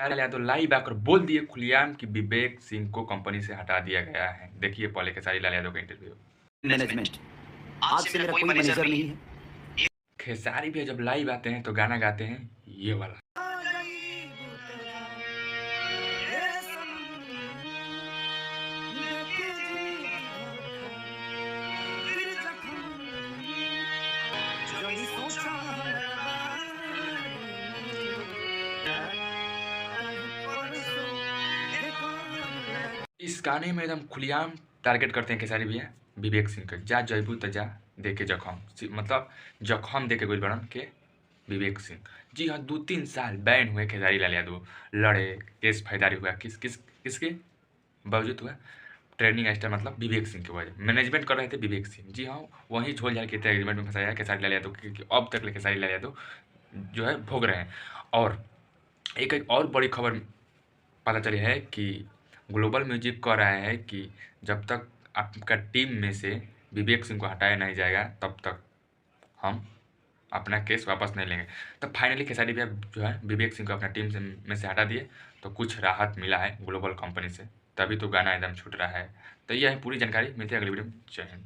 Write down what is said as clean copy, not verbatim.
Lal Yadav live आकर बोल दिए खुलेआम कि विवेक सिंह को कंपनी से हटा दिया गया है। देखिए पहले खेसारी लाल यादव का इंटरव्यू। मैनेजमेंट आज से मेरा कोई मैनेजर नहीं है। खेसारी भी जब लाइव आते हैं तो गाना गाते हैं ये वाला। इस गाने में एकदम खुलेआम टारगेट करते हैं खेसारी भैया विवेक सिंह के। जा जयबू त जा देखे जखम, मतलब जखम देके गोल बड़न के विवेक सिंह। जी हाँ, 2-3 साल बैन हुए खेसारी लाल यादव, लड़े, केस फौजदारी हुआ, किसके बावजूद हुआ? ट्रेंडिंग स्टार मतलब विवेक सिंह की वजह। मैनेजमेंट कर रहे थे विवेक सिंह। जी हाँ, वहीं झोल झाल के एग्रीमेंट में फंसाया है खेसारी लाल यादव, क्योंकि अब तक खेसारी लाल यादव जो है भोग रहे हैं। और एक और बड़ी खबर पता चली है कि ग्लोबल म्यूजिक कह रहा है कि जब तक आपका टीम में से विवेक सिंह को हटाया नहीं जाएगा तब तक हम अपना केस वापस नहीं लेंगे। तो फाइनली खेसारी भैया जो है विवेक सिंह को अपना टीम में से हटा दिए, तो कुछ राहत मिला है ग्लोबल कंपनी से, तभी तो गाना एकदम छूट रहा है। तो यह है पूरी जानकारी। मिलते हैं अगली वीडियो में। जय हिंद।